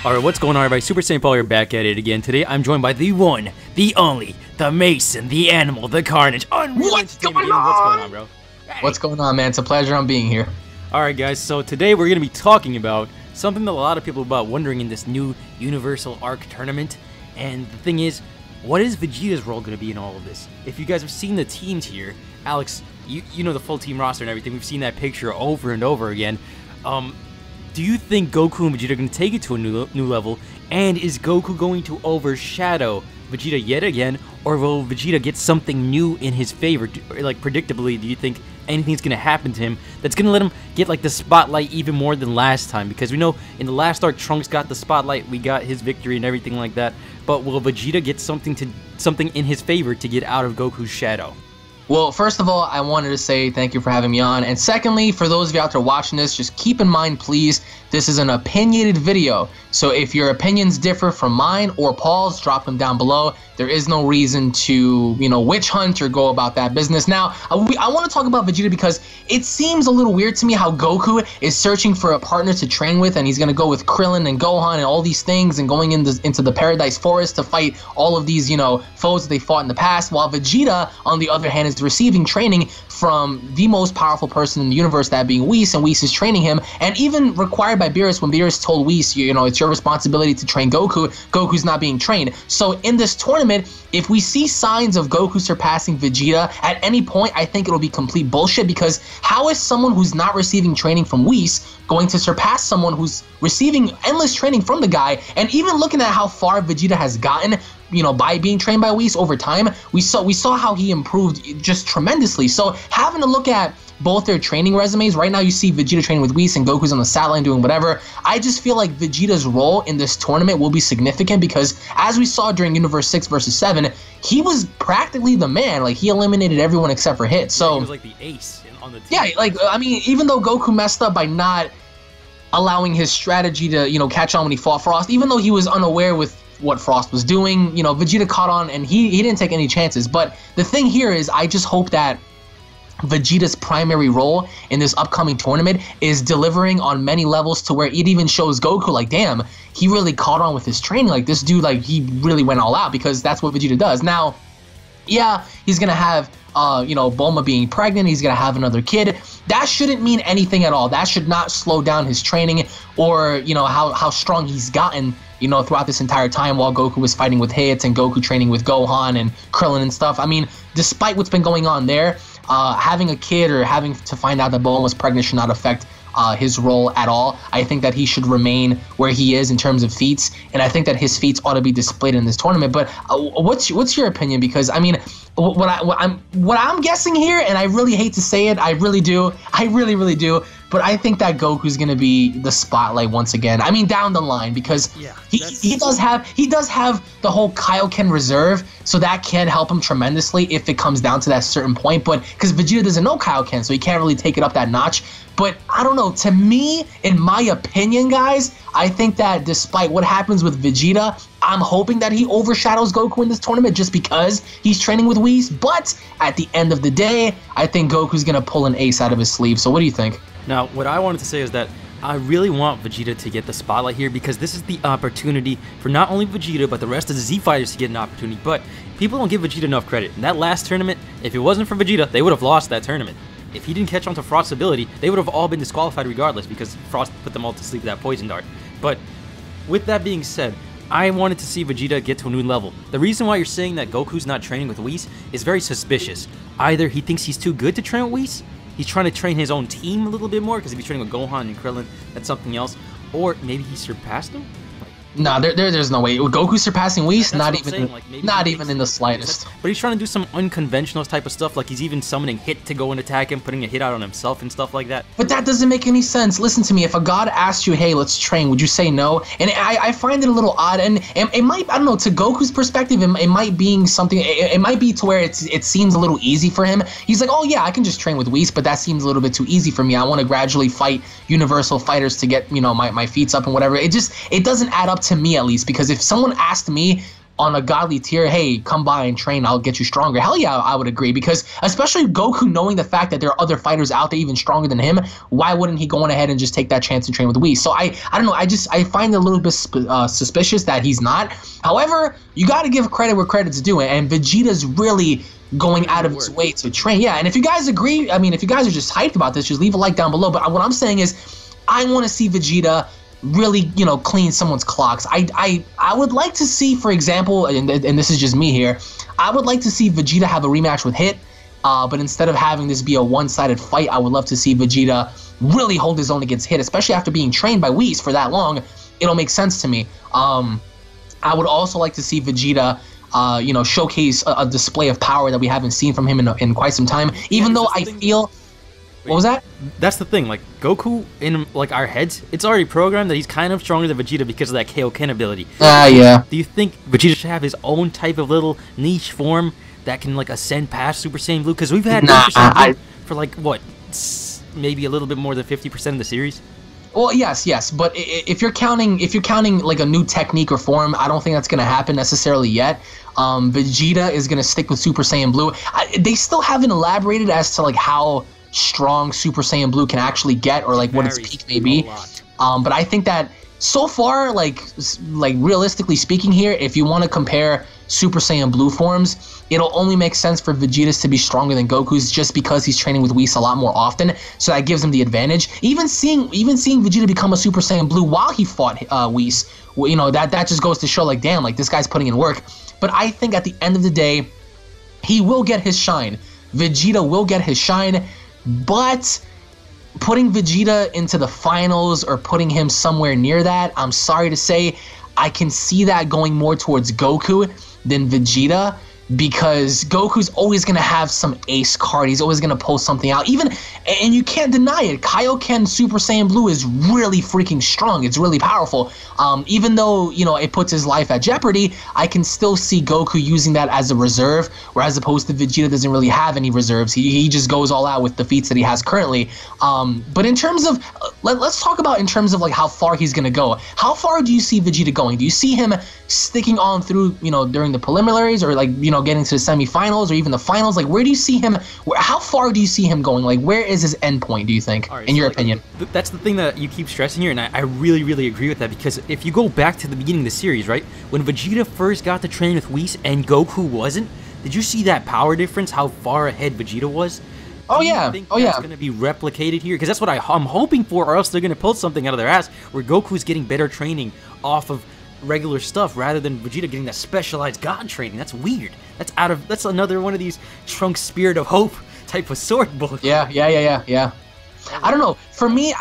Alright, what's going on, everybody? Super Saiyan Paul here, back at it again. Today, I'm joined by the one, the only, the Mason, the Animal, the Carnage. What's going on, bro? Hey. What's going on, man? It's a pleasure on being here. Alright, guys, so today we're going to be talking about something that a lot of people are wondering in this new Universal Arc tournament. And the thing is, what is Vegeta's role going to be in all of this? If you guys have seen the teams here, Alex, you know the full team roster and everything. We've seen that picture over and over again. Do you think Goku and Vegeta are going to take it to a new level? And is Goku going to overshadow Vegeta yet again? Or will Vegeta get something new in his favor? Like, predictably, do you think anything's going to happen to him that's going to let him get, like, the spotlight even more than last time? Because we know in the last arc, Trunks got the spotlight, we got his victory and everything like that. But will Vegeta get something in his favor to get out of Goku's shadow? Well, first of all, I wanted to say thank you for having me on. And secondly, for those of you out there watching this, just keep in mind, please, this is an opinionated video. So if your opinions differ from mine or Paul's, drop them down below. There is no reason to, witch hunt or go about that business. Now, I want to talk about Vegeta because it seems a little weird to me how Goku is searching for a partner to train with, and he's going to go with Krillin and Gohan and all these things and going into the Paradise Forest to fight all of these, foes that they fought in the past, while Vegeta, on the other hand, is receiving training from the most powerful person in the universe, that being Whis, and Whis is training him, and even required by Beerus when Beerus told Whis, it's your responsibility to train Goku. Goku's not being trained. So in this tournament, if we see signs of Goku surpassing Vegeta at any point, I think it'll be complete bullshit, because how is someone who's not receiving training from Whis going to surpass someone who's receiving endless training from the guy? And even looking at how far Vegeta has gotten, by being trained by Whis over time, we saw how he improved just tremendously. So having to look at both their training resumes, right now you see Vegeta training with Whis and Goku's on the sideline doing whatever. I just feel like Vegeta's role in this tournament will be significant because, as we saw during Universe 6 versus 7, he was practically the man. Like, he eliminated everyone except for Hit. So he was like the ace on the team. Yeah, like, I mean, even though Goku messed up by not allowing his strategy to, catch on when he fought Frost, even though he was unaware with what Frost was doing, Vegeta caught on and he didn't take any chances. But the thing here is, I just hope that Vegeta's primary role in this upcoming tournament is delivering on many levels, to where it even shows Goku, like, damn, he really caught on with his training. Like, this dude, like, he really went all out, because that's what Vegeta does. Now, yeah, he's gonna have Bulma being pregnant, he's gonna have another kid. That shouldn't mean anything at all. That should not slow down his training, or how strong he's gotten throughout this entire time while Goku was fighting with Hits and Goku training with Gohan and Krillin and stuff. I mean, despite what's been going on there, having a kid or having to find out that Bulma was pregnant should not affect his role at all. I think that he should remain where he is in terms of feats, and I think that his feats ought to be displayed in this tournament. But what's your opinion? Because I mean, what I'm guessing here, and I really hate to say it, I really do, I really do, but I think that Goku's gonna be the spotlight once again. I mean, down the line, because he does have the whole Kaioken reserve, so that can help him tremendously if it comes down to that certain point. But because Vegeta doesn't know Kaioken, so he can't really take it up that notch. But I don't know, to me, in my opinion, guys, I think that despite what happens with Vegeta, I'm hoping that he overshadows Goku in this tournament just because he's training with Whis. But at the end of the day, I think Goku's gonna pull an ace out of his sleeve. So what do you think? Now, what I wanted to say is that I really want Vegeta to get the spotlight here, because this is the opportunity for not only Vegeta, but the rest of the Z Fighters to get an opportunity. But people don't give Vegeta enough credit. In that last tournament, if it wasn't for Vegeta, they would have lost that tournament. If he didn't catch on to Frost's ability, they would have all been disqualified regardless, because Frost put them all to sleep with that poison dart. But with that being said, I wanted to see Vegeta get to a new level. The reason why you're saying that Goku's not training with Whis is very suspicious. Either he thinks he's too good to train with Whis, he's trying to train his own team a little bit more, because if he's training with Gohan and Krillin, that's something else. Or maybe he surpassed him? No, there's no way. Goku surpassing Whis, not even in the slightest. But he's trying to do some unconventional type of stuff, like he's even summoning Hit to go and attack him, putting a hit out on himself and stuff like that. But that doesn't make any sense. Listen to me, if a god asked you, hey, let's train, would you say no? And I find it a little odd, and it might, I don't know, to Goku's perspective, it might be something, it might be to where it seems a little easy for him. He's like, oh yeah, I can just train with Whis, but that seems a little bit too easy for me. I want to gradually fight universal fighters to get, my feats up and whatever. It doesn't add up to me, at least, because if someone asked me, on a godly tier, hey, come by and train, I'll get you stronger. Hell yeah, I would agree, because especially Goku knowing the fact that there are other fighters out there even stronger than him, why wouldn't he go on ahead and just take that chance to train with Whis? So I don't know, I find it a little bit suspicious that he's not. However, you got to give credit where credit's due, and Vegeta's really going out of his way to train. Yeah, and if you guys agree, I mean, if you guys are just hyped about this, just leave a like down below. But what I'm saying is, I want to see Vegeta really, you know, clean someone's clocks. I would like to see, for example, and this is just me here, I would like to see Vegeta have a rematch with Hit, but instead of having this be a one-sided fight, I would love to see Vegeta really hold his own against Hit, especially after being trained by Whis for that long. It'll make sense to me. I would also like to see Vegeta you know, showcase a display of power that we haven't seen from him in quite some time. Even though I feel, what was that? That's the thing. Like Goku in like our heads, it's already programmed that he's kind of stronger than Vegeta because of that Kaioken ability. Yeah. Do you think Vegeta should have his own type of little niche form that can like ascend past Super Saiyan Blue? Because we've had Super Saiyan Blue for like what, maybe a little bit more than 50% of the series. Well, yes, but if you're counting like a new technique or form, I don't think that's gonna happen necessarily yet. Vegeta is gonna stick with Super Saiyan Blue. They still haven't elaborated as to like how strong Super Saiyan Blue can actually get, or like what its peak may be. But I think that so far, like realistically speaking here, if you want to compare Super Saiyan Blue forms, it'll only make sense for Vegeta's to be stronger than Goku's, just because he's training with Whis a lot more often, so that gives him the advantage. Even seeing Vegeta become a Super Saiyan Blue while he fought Whis, you know, that just goes to show, like, damn, like, this guy's putting in work. But I think at the end of the day, he will get his shine. Vegeta will get his shine, but putting Vegeta into the finals or putting him somewhere near that, I'm sorry to say, I can see that going more towards Goku than Vegeta, because Goku's always going to have some ace card. He's always going to pull something out. And you can't deny it, Kaioken Super Saiyan Blue is really freaking strong. It's really powerful. Even though, you know, it puts his life at jeopardy, I can still see Goku using that as a reserve, whereas opposed to Vegeta doesn't really have any reserves. He just goes all out with the feats that he has currently. But in terms of, let's talk about in terms of like how far he's going to go. How far do you see Vegeta going? Do you see him sticking on through, you know, during the preliminaries, or like, you know, getting to the semifinals or even the finals? Like, where do you see him? How far do you see him going? Like, where is his end point, do you think, in your opinion? That's the thing that you keep stressing here, and I really, really agree with that, because if you go back to the beginning of the series, right, when Vegeta first got to train with Whis and Goku wasn't, did you see that power difference, how far ahead Vegeta was? Oh yeah, that's going to be replicated here? Because that's what I'm hoping for, or else they're going to pull something out of their ass where Goku's getting better training off of regular stuff rather than Vegeta getting that specialized God training. That's weird. That's another one of these Trunks Spirit of Hope type of sword bullshit. Yeah. I don't know. For me,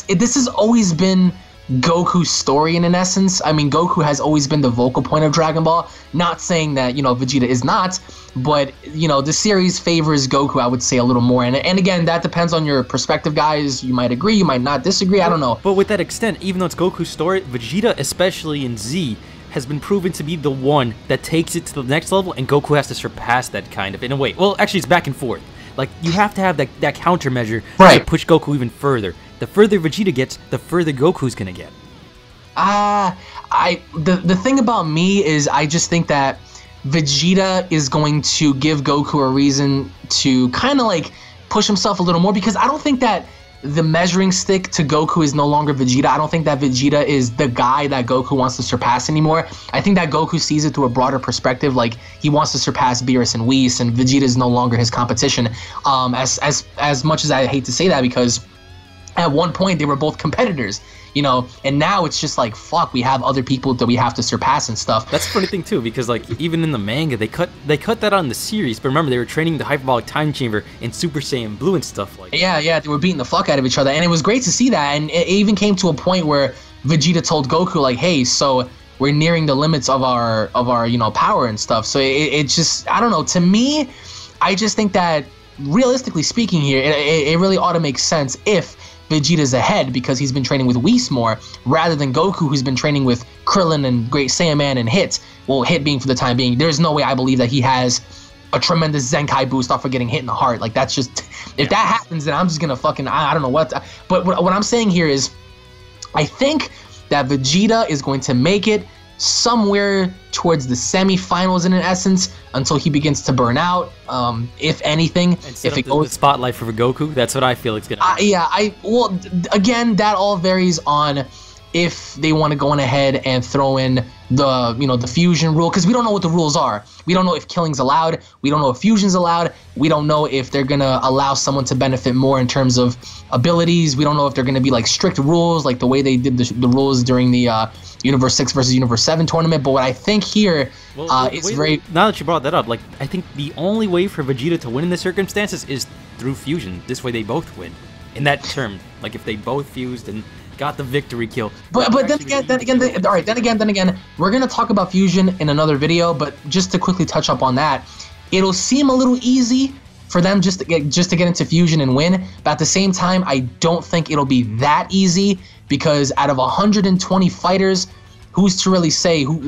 this has always been Goku's story in an essence. I mean, Goku has always been the vocal point of Dragon Ball. Not saying that, you know, Vegeta is not, but, you know, the series favors Goku, I would say, a little more. And again, that depends on your perspective, guys. You might agree, you might not disagree, I don't know. But with that extent, even though it's Goku's story, Vegeta, especially in Z, has been proven to be the one that takes it to the next level, and Goku has to surpass that kind of, in a way. Well, actually, it's back and forth. Like, you have to have that countermeasure to push Goku even further. The further Vegeta gets, the further Goku's gonna get. The thing about me is I just think that Vegeta is going to give Goku a reason to kind of like push himself a little more, because I don't think that the measuring stick to Goku is no longer Vegeta. I don't think that Vegeta is the guy that Goku wants to surpass anymore. I think that Goku sees it through a broader perspective, like he wants to surpass Beerus and Whis, and Vegeta is no longer his competition. As much as I hate to say that, because at one point they were both competitors, you know, and now it's just like, fuck, we have other people that we have to surpass and stuff. That's a funny thing too, because like even in the manga they cut that on the series, but remember they were training the hyperbolic time chamber in Super Saiyan Blue and stuff like that. Yeah, they were beating the fuck out of each other, and it was great to see that. And it even came to a point where Vegeta told Goku like, hey, so we're nearing the limits of our you know, power and stuff. So it just, I don't know, to me, I just think that realistically speaking here, it really ought to make sense if Vegeta's ahead, because he's been training with Whis more, rather than Goku, who's been training with Krillin and Great Saiyaman and Hit. Well, Hit being for the time being. There's no way I believe that he has a tremendous Zenkai boost off of getting hit in the heart. Like, that's just, if that happens, then I'm just gonna fucking, I don't know what. But what I'm saying here is, I think that Vegeta is going to make it somewhere towards the semifinals in essence, until he begins to burn out. If anything, if it goes the spotlight for Goku, that's what I feel it's gonna. Yeah, well, again, that all varies on if they want to go on ahead and throw in the fusion rule, because we don't know what the rules are. We don't know if killing's allowed. We don't know if fusion's allowed. We don't know if they're gonna allow someone to benefit more in terms of abilities. We don't know if they're gonna be like strict rules, like the way they did the rules during the Universe 6 versus Universe 7 tournament. But what I think here, it's very... Now that you brought that up, like, I think the only way for Vegeta to win in this circumstances is through fusion. This way they both win. In that term, like if they both fused and got the victory kill. But then again, we're gonna talk about fusion in another video. But just to quickly touch up on that, it'll seem a little easy for them just to get into fusion and win. But at the same time, I don't think it'll be that easy, because out of 120 fighters, who's to really say who,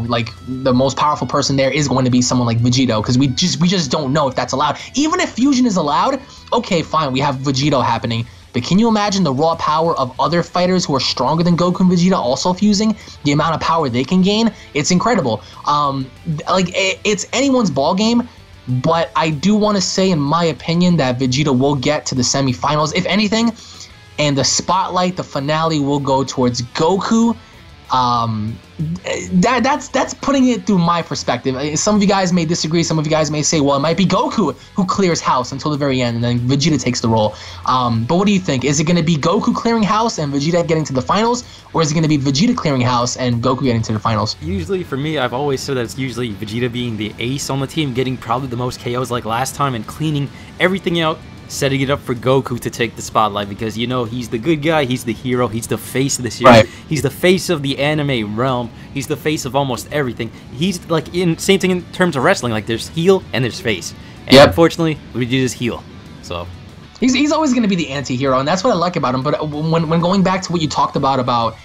like the most powerful person there is going to be someone like Vegeta? Because we just don't know if that's allowed. Even if fusion is allowed, okay, fine, we have Vegeta happening. But can you imagine the raw power of other fighters who are stronger than Goku and Vegeta also fusing? The amount of power they can gain, it's incredible. Like it's anyone's ball game. But I do want to say, in my opinion, that Vegeta will get to the semifinals, if anything, and the spotlight, the finale, will go towards Goku. That's putting it through my perspective. Some of you guys may disagree. Some of you guys may say, well, it might be Goku who clears house until the very end, and then Vegeta takes the role. But what do you think? Is it going to be Goku clearing house and Vegeta getting to the finals, or is it going to be Vegeta clearing house and Goku getting to the finals? Usually, for me, I've always said that it's usually Vegeta being the ace on the team, getting probably the most KOs like last time, and cleaning everything out, setting it up for Goku to take the spotlight, because he's the good guy, he's the hero, he's the face of the series, right. He's the face of the anime realm, he's the face of almost everything. He's like, same thing in terms of wrestling, like there's heel and there's face, and unfortunately Vegeta's heel, so he's always going to be the anti-hero, and that's what I like about him. But when going back to what you talked about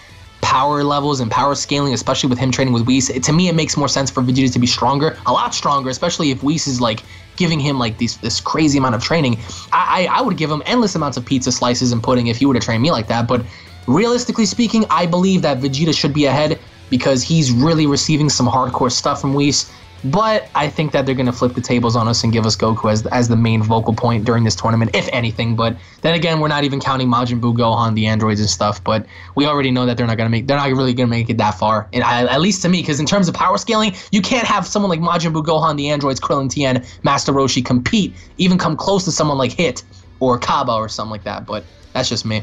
power levels and power scaling, especially with him training with Whis, to me it makes more sense for Vegeta to be stronger, a lot stronger, especially if Whis is like giving him like this crazy amount of training. I would give him endless amounts of pizza slices and pudding if he were to train me like that. But realistically speaking, I believe that Vegeta should be ahead, because he's really receiving some hardcore stuff from Whis. But I think that they're going to flip the tables on us and give us Goku as the main vocal point during this tournament, if anything. But then again, we're not even counting Majin Buu, Gohan, the androids and stuff. But we already know that they're not really going to make it that far, and at least to me, because in terms of power scaling, you can't have someone like Majin Buu, Gohan, the androids, Krillin, Tien, Master Roshi compete, even come close to someone like Hit or Kaba or something like that. But that's just me.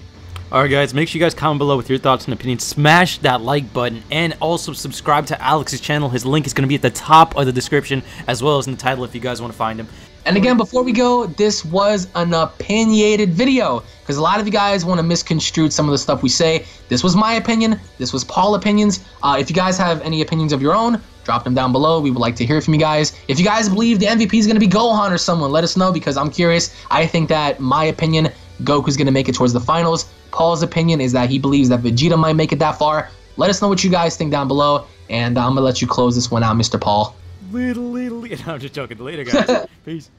Alright guys, make sure you guys comment below with your thoughts and opinions, smash that like button, and also subscribe to Alex's channel. His link is going to be at the top of the description, as well as in the title if you guys want to find him. And again, before we go, this was an opinionated video, because a lot of you guys want to misconstrue some of the stuff we say. This was my opinion, this was Paul opinions. If you guys have any opinions of your own, drop them down below. We would like to hear from you guys. If you guys believe the MVP is going to be Gohan or someone, let us know, because I'm curious. I think that, my opinion, Goku's going to make it towards the finals. Paul's opinion is that he believes that Vegeta might make it that far. Let us know what you guys think down below, and I'm going to let you close this one out, Mr. Paul. No, I'm just joking. Later, guys. Peace.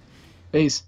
Peace.